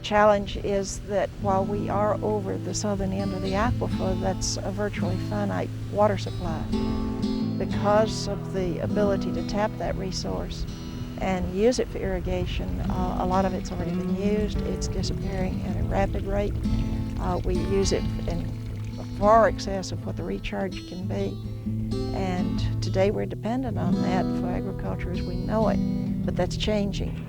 challenge is that while we are over the southern end of the aquifer, that's a virtually finite water supply. Because of the ability to tap that resource and use it for irrigation, a lot of it's already been used. It's disappearing at a rapid rate. We use it in far excess of what the recharge can be. And today we're dependent on that for agriculture as we know it, but that's changing.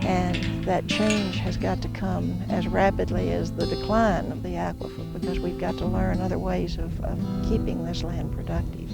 And that change has got to come as rapidly as the decline of the aquifer, because we've got to learn other ways of keeping this land productive.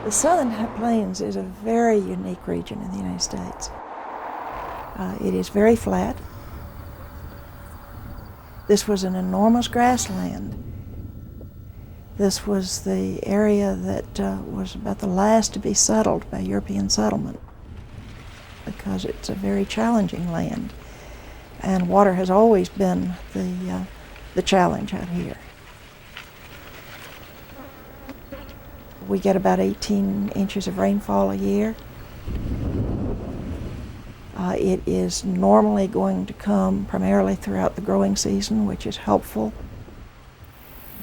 The Southern High Plains is a very unique region in the United States. It is very flat. This was an enormous grassland. This was the area that was about the last to be settled by European settlement, because it's a very challenging land. And water has always been the challenge out here. We get about 18 inches of rainfall a year. It is normally going to come primarily throughout the growing season, which is helpful,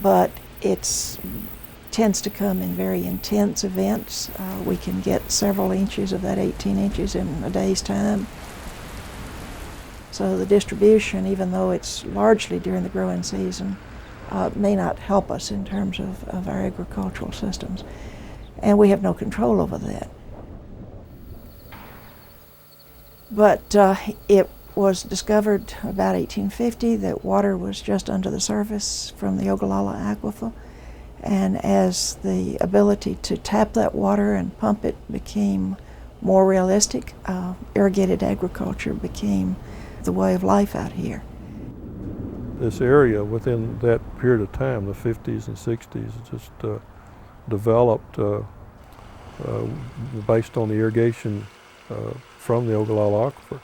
but it tends to come in very intense events. We can get several inches of that 18 inches in a day's time. So the distribution, even though it's largely during the growing season, may not help us in terms of our agricultural systems. And we have no control over that. But it was discovered about 1850 that water was just under the surface from the Ogallala Aquifer. And as the ability to tap that water and pump it became more realistic, irrigated agriculture became the way of life out here. This area within that period of time, the 50s and 60s, just developed based on the irrigation from the Ogallala Aquifer.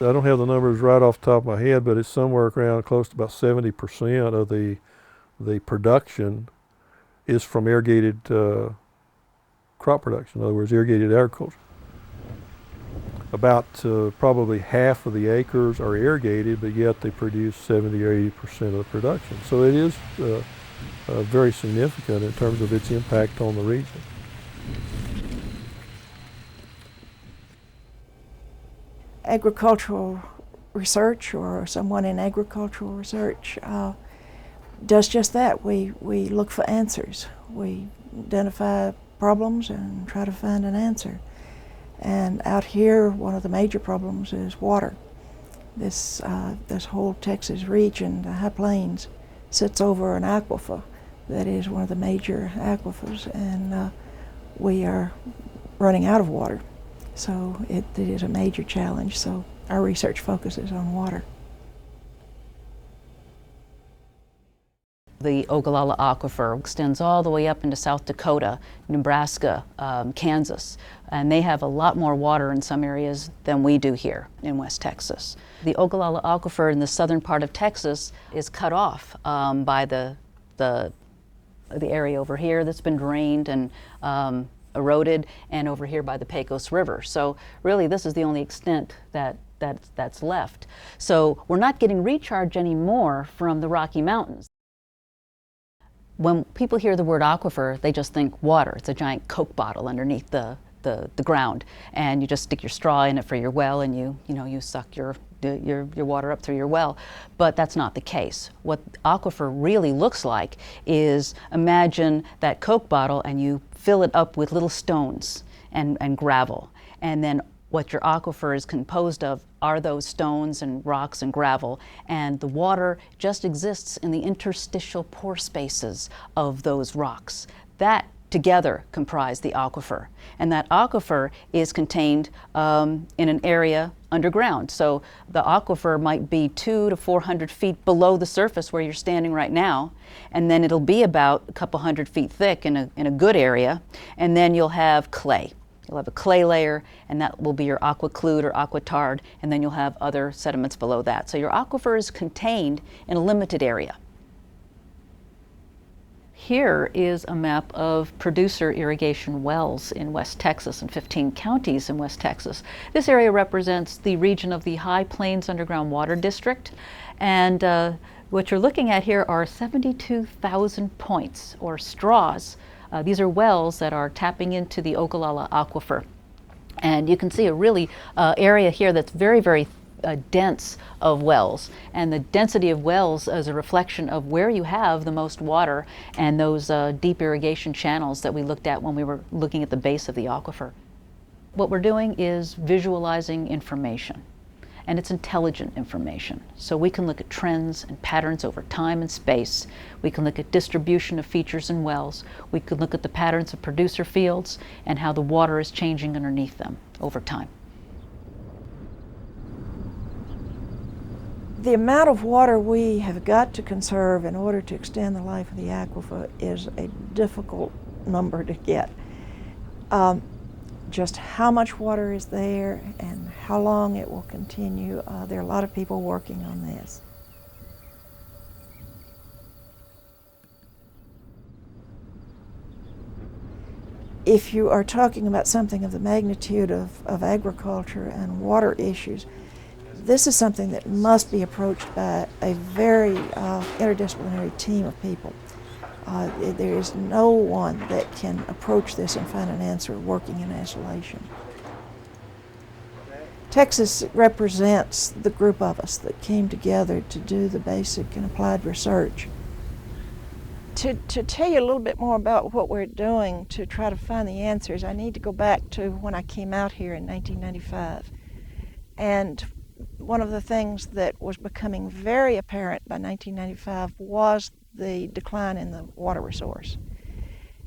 I don't have the numbers right off the top of my head, but it's somewhere around close to about 70% of the production is from irrigated crop production, in other words, irrigated agriculture. About probably half of the acres are irrigated, but yet they produce 70 or 80% of the production. So it is very significant in terms of its impact on the region. Agricultural research, or someone in agricultural research, does just that. We look for answers. We identify problems and try to find an answer. And out here, one of the major problems is water. This whole Texas region, the High Plains, sits over an aquifer that is one of the major aquifers, and we are running out of water. So it is a major challenge, so our research focuses on water. The Ogallala Aquifer extends all the way up into South Dakota, Nebraska, Kansas, and they have a lot more water in some areas than we do here in West Texas. The Ogallala Aquifer in the southern part of Texas is cut off by the area over here that's been drained and eroded, and over here by the Pecos River. So really this is the only extent that's left. So we're not getting recharge anymore from the Rocky Mountains. When people hear the word aquifer, they just think water. It's a giant Coke bottle underneath the ground, and you just stick your straw in it for your well, and you suck your water up through your well. But that's not the case. What aquifer really looks like is, imagine that Coke bottle and you fill it up with little stones and gravel, and then What your aquifer is composed of are those stones and rocks and gravel, and the water just exists in the interstitial pore spaces of those rocks. That together comprise the aquifer, and that aquifer is contained in an area underground. So the aquifer might be 200 to 400 feet below the surface where you're standing right now, and then it'll be about a couple hundred feet thick in a good area, and then you'll have clay. You'll have a clay layer, and that will be your aquiclude or aquitard, and then you'll have other sediments below that. So your aquifer is contained in a limited area. Here is a map of producer irrigation wells in West Texas and 15 counties in West Texas. This area represents the region of the High Plains Underground Water District, and what you're looking at here are 72,000 points or straws. These are wells that are tapping into the Ogallala Aquifer. And you can see a really area here that's very, very dense of wells. And the density of wells is a reflection of where you have the most water and those deep irrigation channels that we looked at when we were looking at the base of the aquifer. What we're doing is visualizing information. And it's intelligent information. So we can look at trends and patterns over time and space. We can look at distribution of features in wells. We can look at the patterns of producer fields and how the water is changing underneath them over time. The amount of water we have got to conserve in order to extend the life of the aquifer is a difficult number to get. Just how much water is there and how long it will continue. There are a lot of people working on this. If you are talking about something of the magnitude of agriculture and water issues, this is something that must be approached by a very interdisciplinary team of people. There is no one that can approach this and find an answer working in isolation. TeCSIS represents the group of us that came together to do the basic and applied research. To tell you a little bit more about what we're doing to try to find the answers, I need to go back to when I came out here in 1995. And one of the things that was becoming very apparent by 1995 was the decline in the water resource.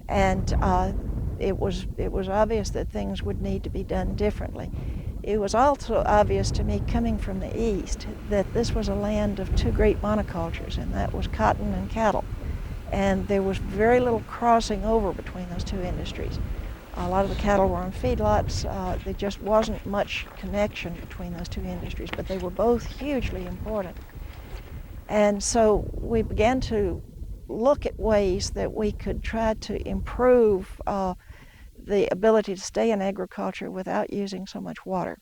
And it was obvious that things would need to be done differently. It was also obvious to me coming from the east that this was a land of two great monocultures, and that was cotton and cattle. And there was very little crossing over between those two industries. A lot of the cattle were on feedlots. There just wasn't much connection between those two industries, but they were both hugely important. And so we began to look at ways that we could try to improve the ability to stay in agriculture without using so much water,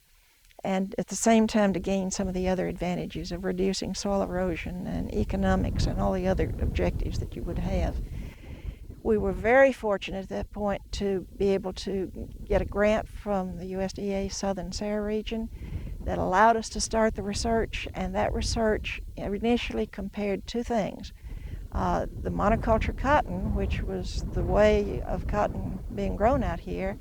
and at the same time to gain some of the other advantages of reducing soil erosion and economics and all the other objectives that you would have. We were very fortunate at that point to be able to get a grant from the USDA Southern SARE region that allowed us to start the research, and that research initially compared two things. The monoculture cotton, which was the way of cotton being grown out here,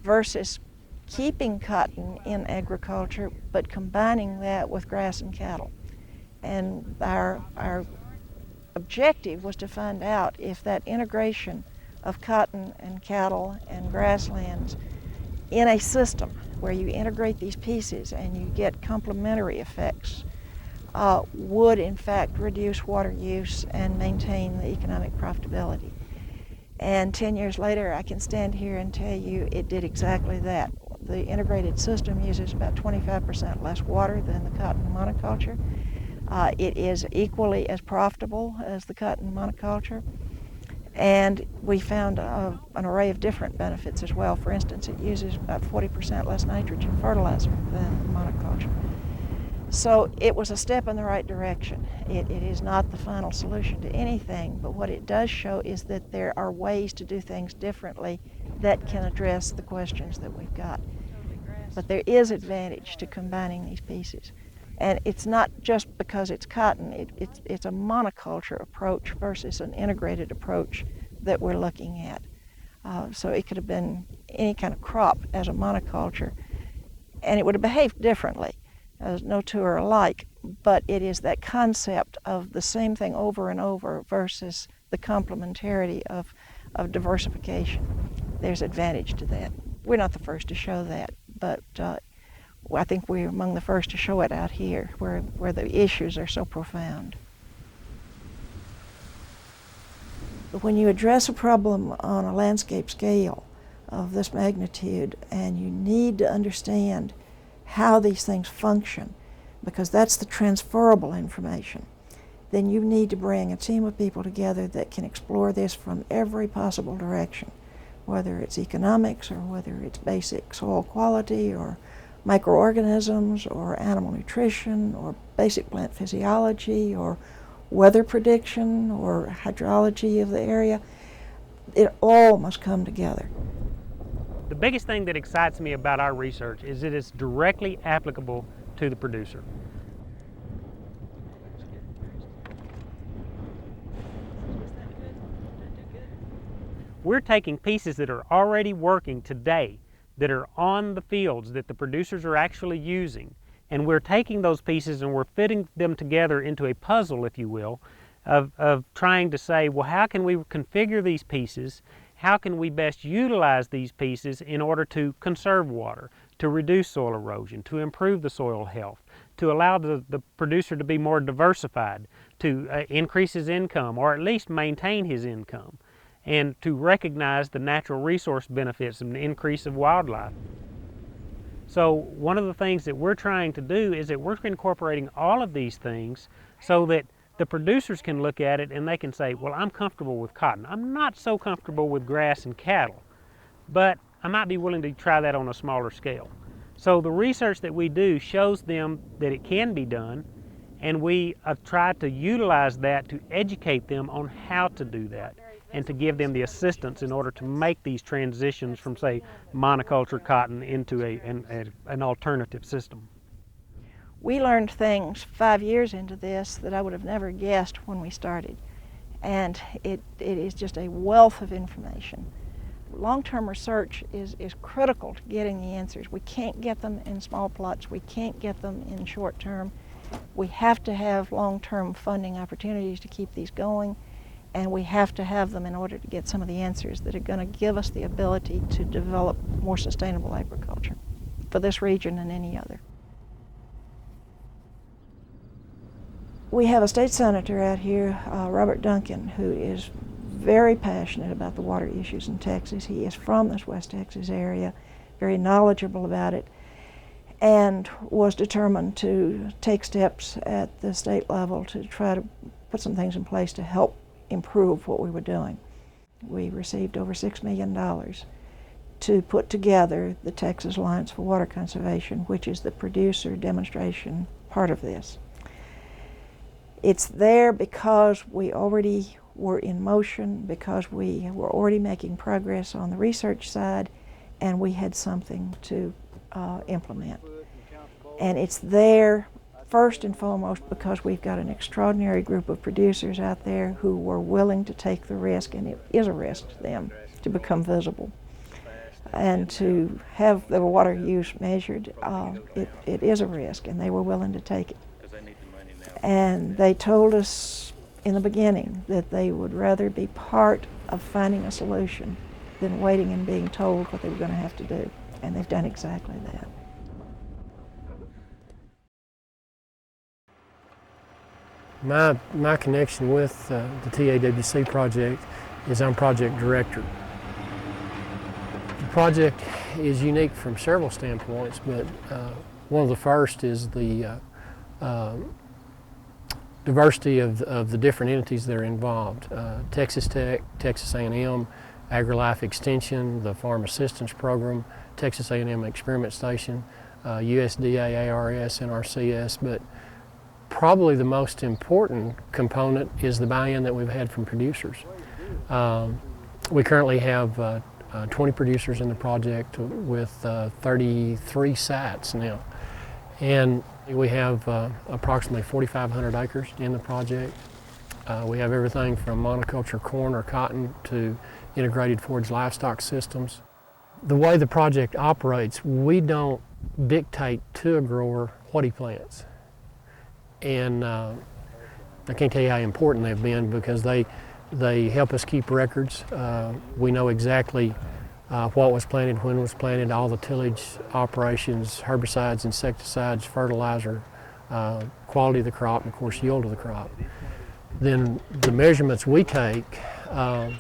versus keeping cotton in agriculture but combining that with grass and cattle. And our objective was to find out if that integration of cotton and cattle and grasslands in a system where you integrate these pieces and you get complementary effects would in fact reduce water use and maintain the economic profitability. And 10 years later, I can stand here and tell you it did exactly that. The integrated system uses about 25% less water than the cotton monoculture. It is equally as profitable as the cotton monoculture. And we found an array of different benefits as well. For instance, it uses about 40% less nitrogen fertilizer than monoculture. So it was a step in the right direction. It is not the final solution to anything, but what it does show is that there are ways to do things differently that can address the questions that we've got. But there is advantage to combining these pieces. And it's not just because it's cotton, it's a monoculture approach versus an integrated approach that we're looking at. So it could have been any kind of crop as a monoculture. and it would have behaved differently. No two are alike, but it is that concept of the same thing over and over versus the complementarity of diversification. There's advantage to that. We're not the first to show that, but I think we're among the first to show it out here where the issues are so profound. When you address a problem on a landscape scale of this magnitude, and you need to understand how these things function, because that's the transferable information, then you need to bring a team of people together that can explore this from every possible direction, whether it's economics or whether it's basic soil quality or microorganisms or animal nutrition or basic plant physiology or weather prediction or hydrology of the area. It all must come together. The biggest thing that excites me about our research is that it's directly applicable to the producer. We're taking pieces that are already working today, that are on the fields that the producers are actually using, and we're taking those pieces and we're fitting them together into a puzzle, if you will, of trying to say, well, how can we configure these pieces? How can we best utilize these pieces in order to conserve water, to reduce soil erosion, to improve the soil health, to allow the producer to be more diversified, to increase his income or at least maintain his income, and to recognize the natural resource benefits and the increase of wildlife. So one of the things that we're trying to do is that we're incorporating all of these things so that the producers can look at it and they can say, well, I'm comfortable with cotton. I'm not so comfortable with grass and cattle, but I might be willing to try that on a smaller scale. So the research that we do shows them that it can be done, and we try to utilize that to educate them on how to do that and to give them the assistance in order to make these transitions from, say, monoculture cotton into an alternative system. We learned things 5 years into this that I would have never guessed when we started. And it is just a wealth of information. Long-term research is critical to getting the answers. We can't get them in small plots. We can't get them in short term. We have to have long-term funding opportunities to keep these going, and we have to have them in order to get some of the answers that are going to give us the ability to develop more sustainable agriculture for this region and any other. We have a state senator out here, Robert Duncan, who is very passionate about the water issues in Texas. He is from this West Texas area, very knowledgeable about it, and was determined to take steps at the state level to try to put some things in place to help improve what we were doing. We received over $6 million to put together the Texas Alliance for Water Conservation, which is the producer demonstration part of this. It's there because we already were in motion, because we were already making progress on the research side, and we had something to implement. And it's there first and foremost because we've got an extraordinary group of producers out there who were willing to take the risk, and it is a risk to them to become visible. And to have the water use measured, it is a risk, and they were willing to take it. And they told us in the beginning that they would rather be part of finding a solution than waiting and being told what they were going to have to do. And they've done exactly that. My connection with the TAWC project is I'm project director. The project is unique from several standpoints, but one of the first is the diversity of the different entities that are involved. Texas Tech, Texas A&M, AgriLife Extension, the Farm Assistance Program, Texas A&M Experiment Station, USDA, ARS, NRCS, but probably the most important component is the buy-in that we've had from producers. We currently have 20 producers in the project with 33 sites now. And we have approximately 4,500 acres in the project. We have everything from monoculture corn or cotton to integrated forage livestock systems. The way the project operates, we don't dictate to a grower what he plants. And I can't tell you how important they've been because they help us keep records. We know exactly what was planted, when it was planted, all the tillage operations, herbicides, insecticides, fertilizer, quality of the crop, and of course yield of the crop. Then the measurements we take, all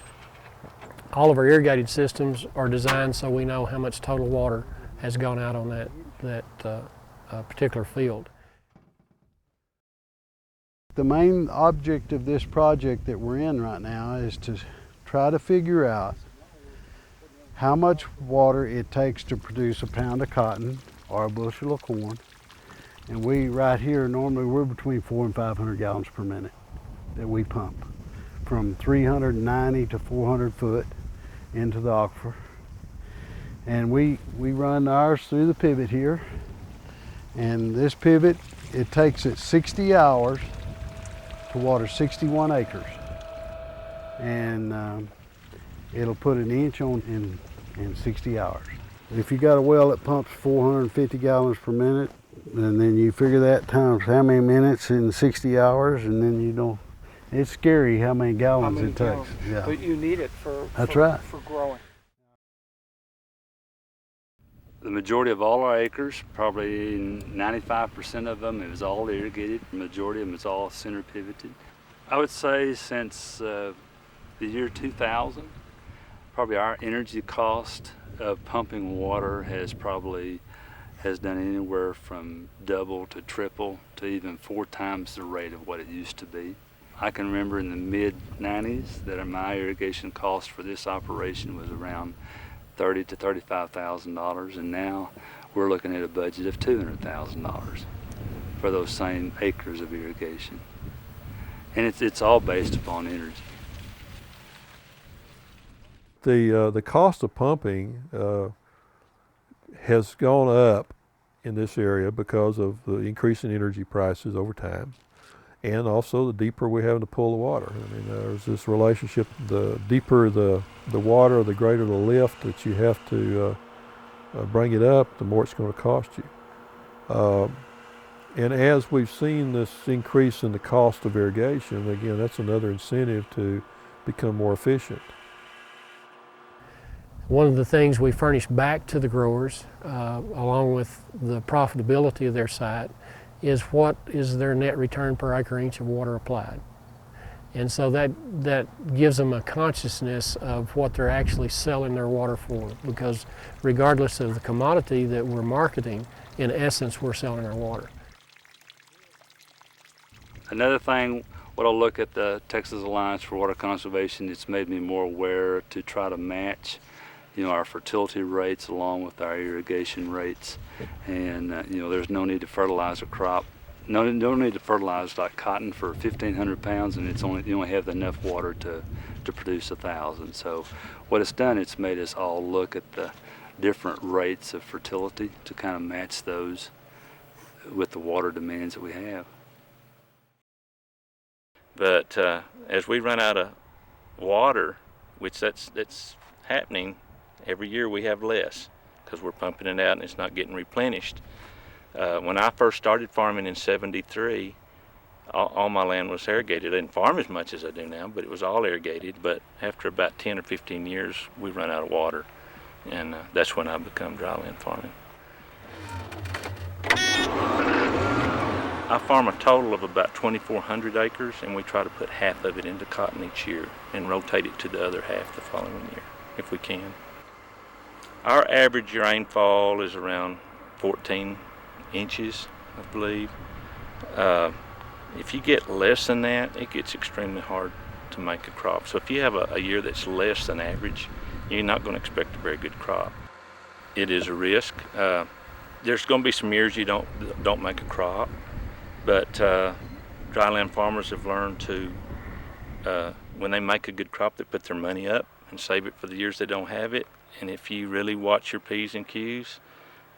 of our irrigated systems are designed so we know how much total water has gone out on that particular field. The main object of this project that we're in right now is to try to figure out how much water it takes to produce a pound of cotton or a bushel of corn. And we, right here, normally we're between 400 and 500 gallons per minute that we pump from 390 to 400 foot into the aquifer. And we run ours through the pivot here. And this pivot, it takes it 60 hours to water 61 acres. And it'll put an inch on in 60 hours. If you got a well that pumps 450 gallons per minute, and then you figure that times how many minutes in 60 hours, and then you know, it's scary how many gallons it takes. Yeah. But you need it for growing. The majority of all our acres, probably 95% of them, it was all irrigated. The majority of them is all center pivoted. I would say since the year 2000, probably our energy cost of pumping water has done anywhere from double to triple to even 4 times the rate of what it used to be. I can remember in the mid-90s that my irrigation cost for this operation was around $30,000 to $35,000, and now we're looking at a budget of $200,000 for those same acres of irrigation. And it's all based upon energy. The cost of pumping has gone up in this area because of the increase in energy prices over time, and also the deeper we're having to pull the water. I mean, there's this relationship: the deeper the water, the greater the lift that you have to bring it up, the more it's going to cost you. And as we've seen this increase in the cost of irrigation, again, that's another incentive to become more efficient. One of the things we furnish back to the growers, along with the profitability of their site, is what is their net return per acre inch of water applied. And so that gives them a consciousness of what they're actually selling their water for, because regardless of the commodity that we're marketing, in essence, we're selling our water. Another thing, when I look at the Texas Alliance for Water Conservation, it's made me more aware to try to match our fertility rates along with our irrigation rates. And there's no need to fertilize a crop. No need to fertilize like cotton for 1,500 pounds, and you only have enough water to produce 1,000. So what it's done, it's made us all look at the different rates of fertility to kind of match those with the water demands that we have. But as we run out of water, which that's happening, every year we have less because we're pumping it out and it's not getting replenished. When I first started farming in '73, all my land was irrigated. I didn't farm as much as I do now, but it was all irrigated. But after about 10 or 15 years, we run out of water, and that's when I become dryland farming. I farm a total of about 2,400 acres, and we try to put half of it into cotton each year and rotate it to the other half the following year, if we can. Our average rainfall is around 14 inches, I believe. If you get less than that, it gets extremely hard to make a crop. So if you have a year that's less than average, you're not going to expect a very good crop. It is a risk. There's going to be some years you don't make a crop, but dryland farmers have learned to, when they make a good crop, they put their money up and save it for the years they don't have it. And if you really watch your P's and Q's,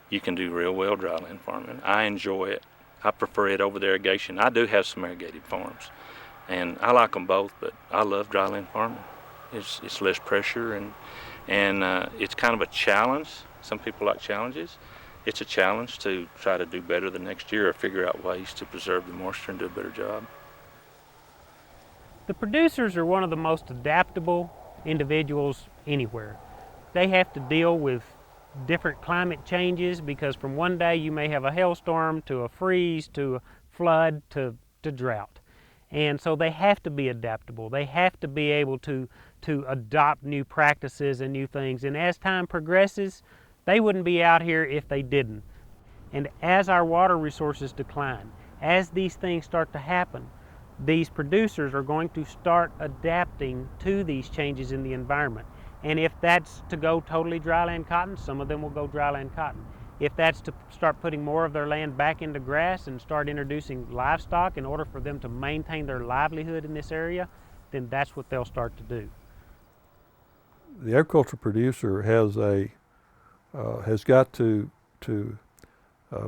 you can do real well dryland farming. I enjoy it. I prefer it over the irrigation. I do have some irrigated farms, and I like them both, but I love dryland farming. It's less pressure, and it's kind of a challenge. Some people like challenges, it's a challenge to try to do better the next year or figure out ways to preserve the moisture and do a better job. The producers are one of the most adaptable individuals anywhere. They have to deal with different climate changes because from one day you may have a hailstorm to a freeze to a flood to drought. And so they have to be adaptable. They have to be able to adopt new practices and new things. And as time progresses, they wouldn't be out here if they didn't. And as our water resources decline, as these things start to happen, these producers are going to start adapting to these changes in the environment. And if that's to go totally dryland cotton, some of them will go dryland cotton. If that's to start putting more of their land back into grass and start introducing livestock in order for them to maintain their livelihood in this area, then that's what they'll start to do. The agricultural producer has got to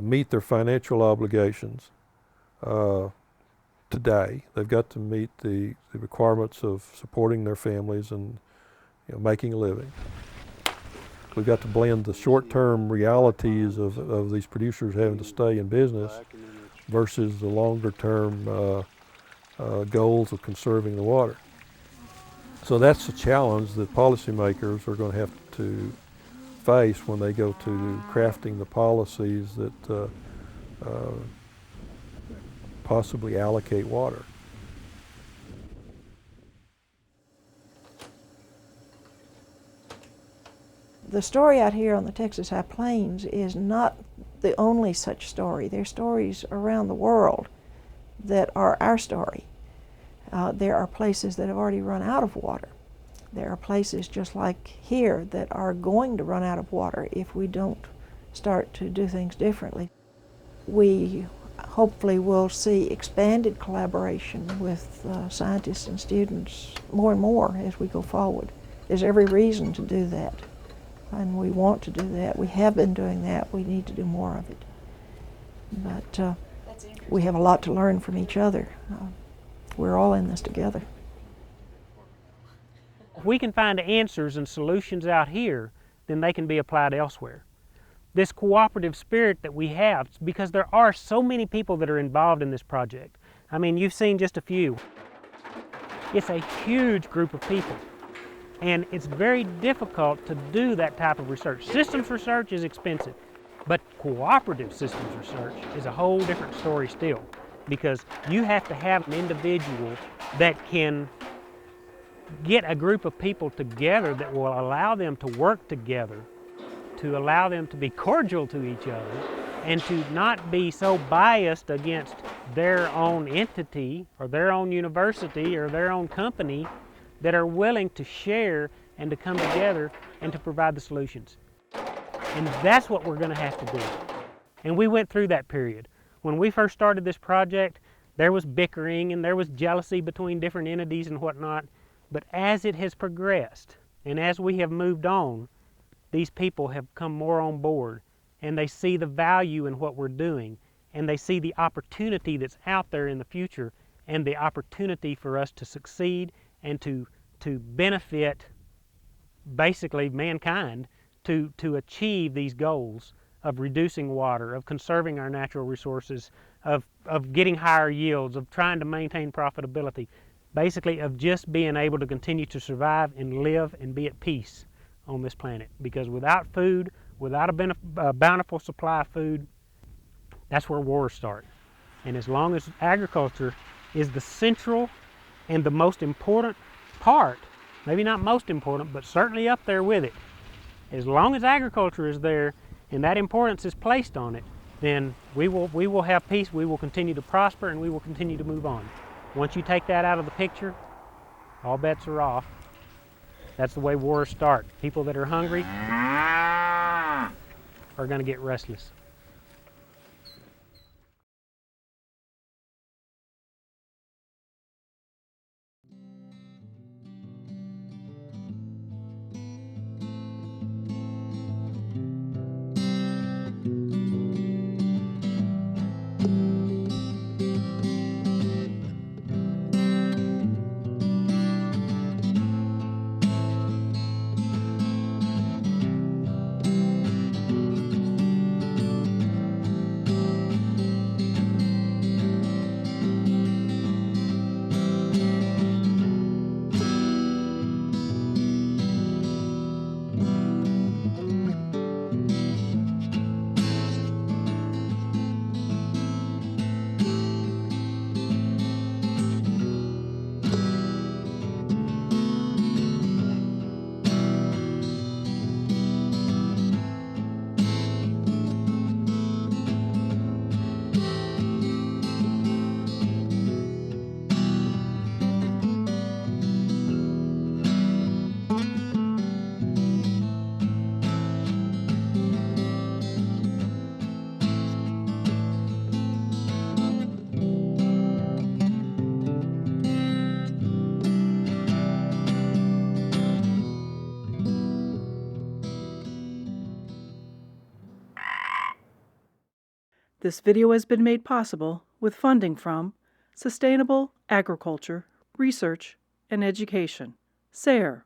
meet their financial obligations today. They've got to meet the requirements of supporting their families and making a living. We've got to blend the short-term realities of these producers having to stay in business versus the longer-term goals of conserving the water. So that's the challenge that policymakers are going to have to face when they go to crafting the policies that possibly allocate water. The story out here on the Texas High Plains is not the only such story. There are stories around the world that are our story. There are places that have already run out of water. There are places just like here that are going to run out of water if we don't start to do things differently. We hopefully will see expanded collaboration with scientists and students more and more as we go forward. There's every reason to do that, and we want to do that. We have been doing that. We need to do more of it. But we have a lot to learn from each other. We're all in this together. If we can find answers and solutions out here, then they can be applied elsewhere. This cooperative spirit that we have, because there are so many people that are involved in this project. I mean, you've seen just a few. It's a huge group of people, and it's very difficult to do that type of research. Systems research is expensive, but cooperative systems research is a whole different story still, because you have to have an individual that can get a group of people together that will allow them to work together, to allow them to be cordial to each other, and to not be so biased against their own entity or their own university or their own company, that are willing to share and to come together and to provide the solutions. And that's what we're going to have to do. And we went through that period. When we first started this project, there was bickering and there was jealousy between different entities and whatnot. But as it has progressed and as we have moved on, these people have come more on board, and they see the value in what we're doing, and they see the opportunity that's out there in the future, and the opportunity for us to succeed and to benefit basically mankind to achieve these goals of reducing water, of conserving our natural resources, of getting higher yields, of trying to maintain profitability, basically of just being able to continue to survive and live and be at peace on this planet. Because without food, without a bountiful supply of food, that's where wars start. And as long as agriculture is the central and the most important part, maybe not most important, but certainly up there with it, as long as agriculture is there and that importance is placed on it, then we will have peace, we will continue to prosper, and we will continue to move on. Once you take that out of the picture, all bets are off. That's the way wars start. People that are hungry are going to get restless. This video has been made possible with funding from Sustainable Agriculture, Research, and Education, SARE,